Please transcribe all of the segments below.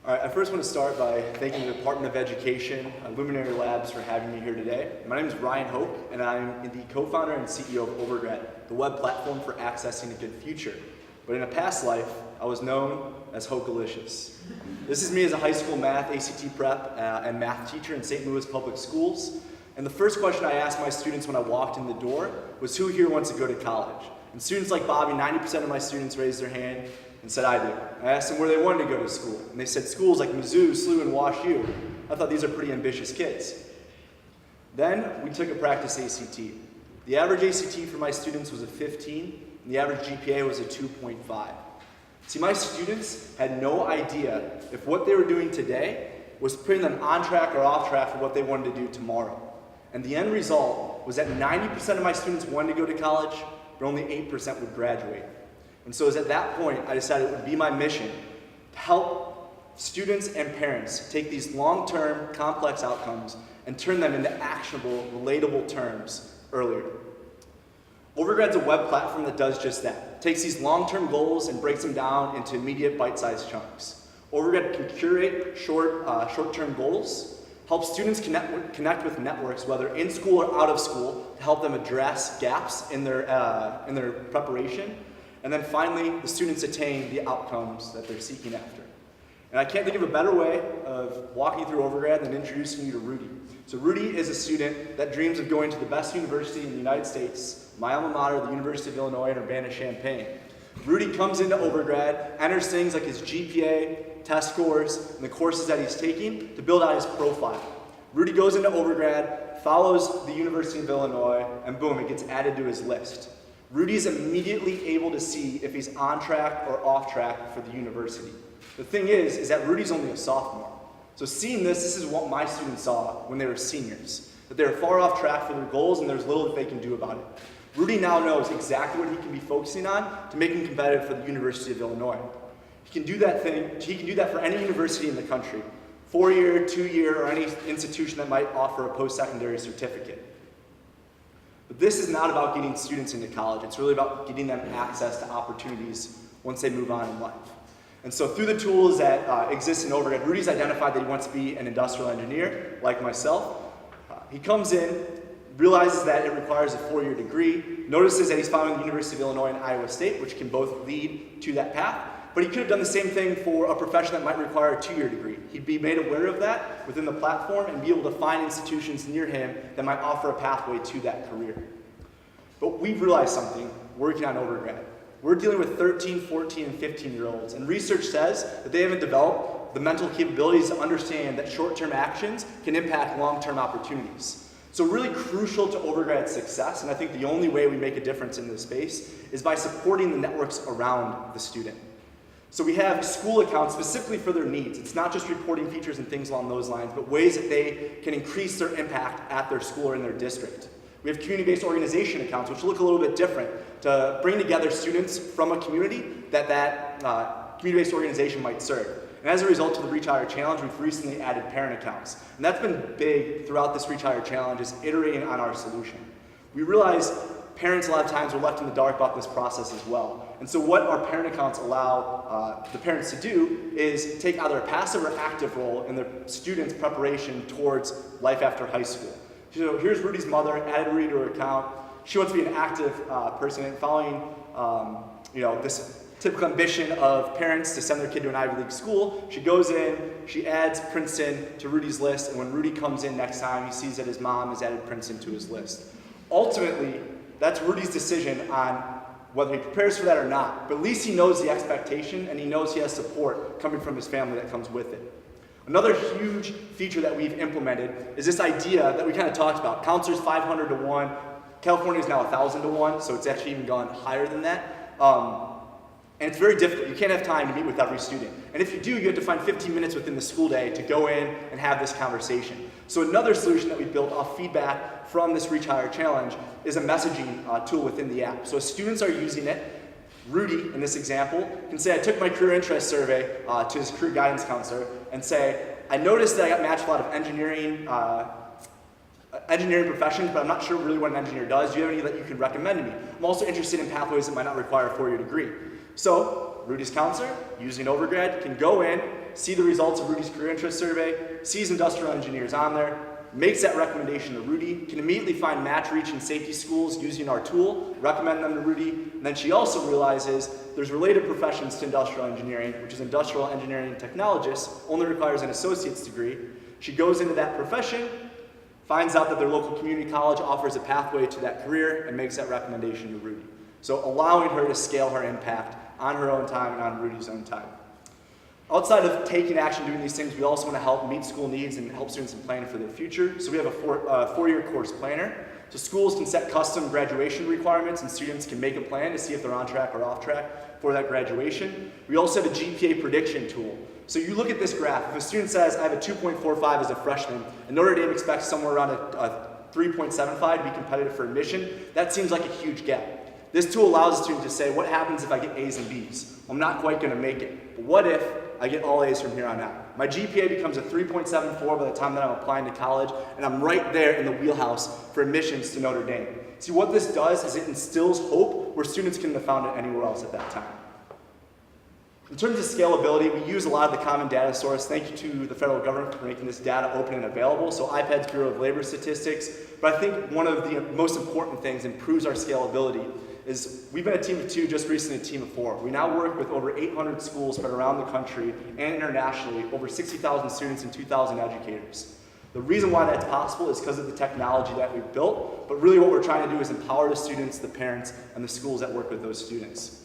All right, I first want to start by thanking the Department of Education, Luminary Labs for having me here today. My name is Ryan Hope, and I'm the co-founder and CEO of Overgrad, the web platform for accessing a good future. But in a past life, I was known as Hochalicious. This is me as a high school math, ACT prep, and math teacher in St. Louis Public Schools. And the first question I asked my students when I walked in the door was, who here wants to go to college? And students like Bobby, 90% of my students raised their hand and said, I do. I asked them where they wanted to go to school, and they said schools like Mizzou, SLU, and Wash U. I thought these are pretty ambitious kids. Then we took a practice ACT. The average ACT for my students was a 15, and the average GPA was a 2.5. See, my students had no idea if what they were doing today was putting them on track or off track for what they wanted to do tomorrow. And the end result was that 90% of my students wanted to go to college, but only 8% would graduate. And so it was at that point I decided it would be my mission to help students and parents take these long-term, complex outcomes and turn them into actionable, relatable terms earlier. Overgrad's a web platform that does just that. It takes these long-term goals and breaks them down into immediate bite-sized chunks. Overgrad can curate short-term goals, help students connect with networks, whether in school or out of school, to help them address gaps in their preparation. And then finally, the students attain the outcomes that they're seeking after. And I can't think of a better way of walking through Overgrad than introducing you to Rudy. So Rudy is a student that dreams of going to the best university in the United States, my alma mater, the University of Illinois in Urbana-Champaign. Rudy comes into Overgrad, enters things like his GPA, test scores, and the courses that he's taking to build out his profile. Rudy goes into Overgrad, follows the University of Illinois, and boom, it gets added to his list. Rudy's immediately able to see if he's on track or off track for the university. The thing is that Rudy's only a sophomore. So seeing this is what my students saw when they were seniors, that they were far off track for their goals and there's little that they can do about it. Rudy now knows exactly what he can be focusing on to make him competitive for the University of Illinois. He can do that for any university in the country, 4-year, 2-year, or any institution that might offer a post-secondary certificate. But this is not about getting students into college. It's really about getting them access to opportunities once they move on in life. And so through the tools that exist in Overgrad, Rudy's identified that he wants to be an industrial engineer, like myself. He comes in, realizes that it requires a 4-year degree, notices that he's following the University of Illinois and Iowa State, which can both lead to that path. But he could have done the same thing for a profession that might require a 2-year degree. He'd be made aware of that within the platform and be able to find institutions near him that might offer a pathway to that career. But we've realized something working on Overgrad. We're dealing with 13, 14, and 15-year-olds, and research says that they haven't developed the mental capabilities to understand that short-term actions can impact long-term opportunities. So really crucial to Overgrad's success, and I think the only way we make a difference in this space, is by supporting the networks around the student. So we have school accounts specifically for their needs. It's not just reporting features and things along those lines, but ways that they can increase their impact at their school or in their district. We have community-based organization accounts, which look a little bit different, to bring together students from a community that community-based organization might serve. And as a result of the Reach Higher Challenge, we've recently added parent accounts. And that's been big throughout this Reach Higher Challenge, is iterating on our solution. We realize parents a lot of times are left in the dark about this process as well. And so what our parent accounts allow the parents to do is take either a passive or active role in their students' preparation towards life after high school. So here's Rudy's mother, added Rudy to her account. She wants to be an active person and following this typical ambition of parents to send their kid to an Ivy League school. She goes in, she adds Princeton to Rudy's list, and when Rudy comes in next time, he sees that his mom has added Princeton to his list. Ultimately, that's Rudy's decision on whether he prepares for that or not, but at least he knows the expectation and he knows he has support coming from his family that comes with it. Another huge feature that we've implemented is this idea that we kind of talked about. Counselors 500 to 1, California is now 1,000 to 1, so it's actually even gone higher than that. And it's very difficult. You can't have time to meet with every student. And if you do, you have to find 15 minutes within the school day to go in and have this conversation. So another solution that we built off feedback from this Reach Higher Challenge is a messaging tool within the app. So as students are using it, Rudy, in this example, can say, I took my career interest survey to his career guidance counselor and say, I noticed that I got matched a lot of engineering professions, but I'm not sure really what an engineer does. Do you have any that you can recommend to me? I'm also interested in pathways that might not require a 4-year degree. So Rudy's counselor, using Overgrad, can go in, see the results of Rudy's career interest survey, sees industrial engineers on there, makes that recommendation to Rudy, can immediately find match, reach, and safety schools using our tool, recommend them to Rudy, and then she also realizes there's related professions to industrial engineering, which is industrial engineering technologist, only requires an associate's degree. She goes into that profession, finds out that their local community college offers a pathway to that career, and makes that recommendation to Rudy. So allowing her to scale her impact on her own time and on Rudy's own time. Outside of taking action, doing these things, we also want to help meet school needs and help students in planning for their future. So we have a four-year course planner. So schools can set custom graduation requirements and students can make a plan to see if they're on track or off track for that graduation. We also have a GPA prediction tool. So you look at this graph, if a student says, I have a 2.45 as a freshman, and Notre Dame expects somewhere around a 3.75 to be competitive for admission, that seems like a huge gap. This tool allows a student to say, what happens if I get A's and B's? I'm not quite going to make it. But what if I get all A's from here on out? My GPA becomes a 3.74 by the time that I'm applying to college, and I'm right there in the wheelhouse for admissions to Notre Dame. See, what this does is it instills hope where students couldn't have found it anywhere else at that time. In terms of scalability, we use a lot of the common data source. Thank you to the federal government for making this data open and available. So IPED's Bureau of Labor Statistics. But I think one of the most important things improves our scalability is we've been a team of 2, just recently a team of 4. We now work with over 800 schools spread around the country and internationally, over 60,000 students and 2,000 educators. The reason why that's possible is because of the technology that we've built, but really what we're trying to do is empower the students, the parents, and the schools that work with those students.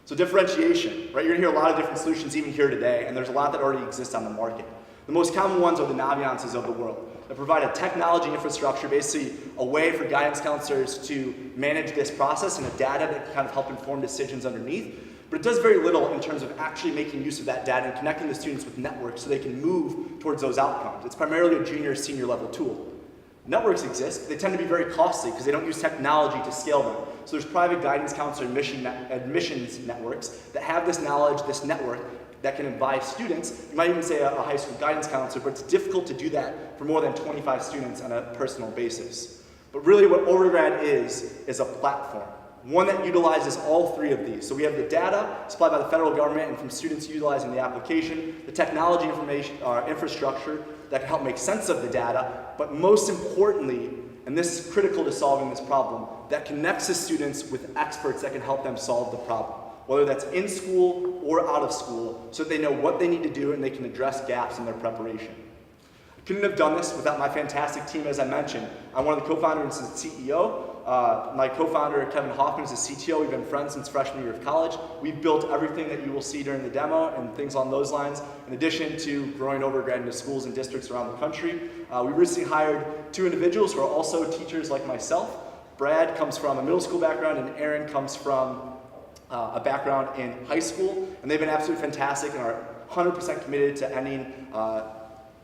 So differentiation, right? You're gonna hear a lot of different solutions even here today, and there's a lot that already exists on the market. The most common ones are the Naviances of the world that provide a technology infrastructure, basically a way for guidance counselors to manage this process and a data that can kind of help inform decisions underneath. But it does very little in terms of actually making use of that data and connecting the students with networks so they can move towards those outcomes. It's primarily a junior, senior level tool. Networks exist, but they tend to be very costly because they don't use technology to scale them. So there's private guidance counselor admissions networks that have this knowledge, this network, that can advise students. You might even say a high school guidance counselor, but it's difficult to do that for more than 25 students on a personal basis. But really what Overgrad is a platform, one that utilizes all 3 of these. So we have the data supplied by the federal government and from students utilizing the application, the technology infrastructure that can help make sense of the data, but most importantly, and this is critical to solving this problem, that connects the students with experts that can help them solve the problem, whether that's in school or out of school, so that they know what they need to do and they can address gaps in their preparation. I couldn't have done this without my fantastic team, as I mentioned. I'm one of the co-founders and CEO. My co-founder, Kevin Hoffman, is the CTO. We've been friends since freshman year of college. We've built everything that you will see during the demo and things on those lines, in addition to growing Overgrad into schools and districts around the country. We recently hired 2 individuals who are also teachers like myself. Brad comes from a middle school background, and Aaron comes from a background in high school, and they've been absolutely fantastic and are 100% committed to ending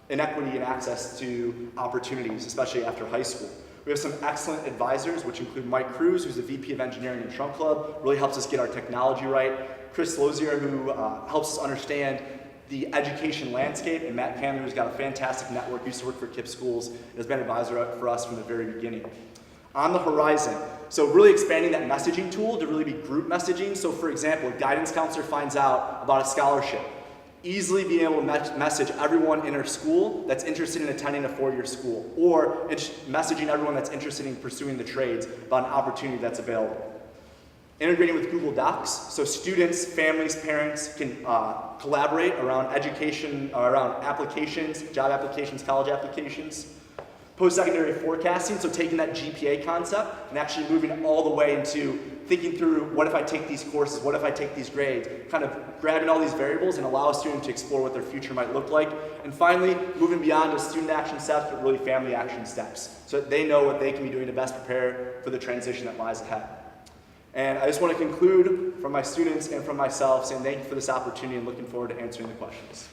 inequity and access to opportunities, especially after high school. We have some excellent advisors, which include Mike Cruz, who's the VP of Engineering at Trunk Club, really helps us get our technology right. Chris Lozier, who helps us understand the education landscape, and Matt Candler, who's got a fantastic network, used to work for KIPP Schools, and has been an advisor for us from the very beginning. On the horizon, so really expanding that messaging tool to really be group messaging. So for example, a guidance counselor finds out about a scholarship, easily being able to message everyone in her school that's interested in attending a 4-year school, or messaging everyone that's interested in pursuing the trades about an opportunity that's available. Integrating with Google Docs, so students, families, parents can collaborate around education, around applications, job applications, college applications. Post-secondary forecasting, so taking that GPA concept and actually moving all the way into thinking through what if I take these courses, what if I take these grades, kind of grabbing all these variables and allow a student to explore what their future might look like. And finally, moving beyond to student action steps, but really family action steps, so that they know what they can be doing to best prepare for the transition that lies ahead. And I just want to conclude from my students and from myself saying thank you for this opportunity and looking forward to answering the questions.